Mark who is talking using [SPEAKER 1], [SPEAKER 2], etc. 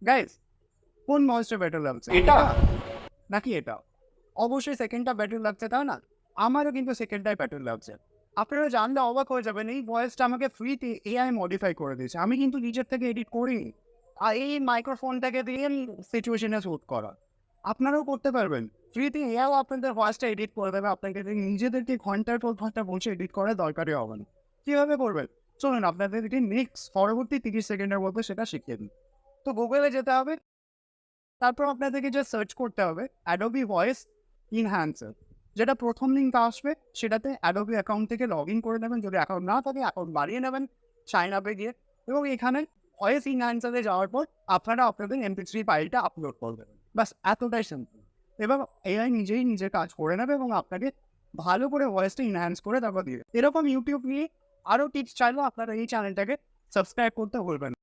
[SPEAKER 1] Guys, কোন ভয়েসটা better লাগছে,
[SPEAKER 2] এটা
[SPEAKER 1] নাকি এটা? অবশ্যই সেকেন্ডটা বেটার লাগছে, তাই না? আমারও কিন্তু সেকেন্ডটাই বেটার লাগছে। আপনারা জানলে অবাক হয়ে যাবেন, এই ভয়েসটা আমাকে ফ্রিতে এআই মডিফাই করে দিয়েছে। আমি কিন্তু নিজের থেকে এডিট করিনি। আর এই মাইক্রোফোনটাকে দিয়ে সিচুয়েশনে শুট করা। আপনারাও করতে পারবেন। ফ্রিতে এআইও আপনাদের ভয়েসটা এডিট করে দেবে। আপনাকে নিজেদেরকে ঘন্টার পর ঘন্টা বসে এডিট করার দরকারই হবে না। কীভাবে করবেন? চলুন আপনাদেরকে নেক্সট পরবর্তী 30 সেকেন্ডের মধ্যে সেটা শিখিয়ে দিই। তো গুগলে যেতে হবে। তারপর আপনাদেরকে যে সার্চ করতে হবে অ্যাডোবি ভয়েস ইনহ্যান্সার, যেটা প্রথম লিঙ্ক আসবে সেটাতে অ্যাডোবি অ্যাকাউন্ট থেকে লগ ইন করে নেবেন। যদি অ্যাকাউন্ট না থাকে অ্যাকাউন্ট বাড়িয়ে নেবেন সাইন আপে গিয়ে, এবং এখানে ভয়েস ইনহ্যান্সারে যাওয়ার পর আপনারা আপনাদের MP3 ফাইলটা আপলোড করবেন। বাস এতটাই সিম্পল। এবং এআই নিজেই নিজের কাজ করে নেবে এবং আপনাকে ভালো করে ভয়েসটা ইনহ্যান্স করে তারপর দিবে। এরকম ইউটিউব নিয়ে আরও টিপস চাইলেও আপনারা এই চ্যানেলটাকে সাবস্ক্রাইব করতে ভুলবেন না।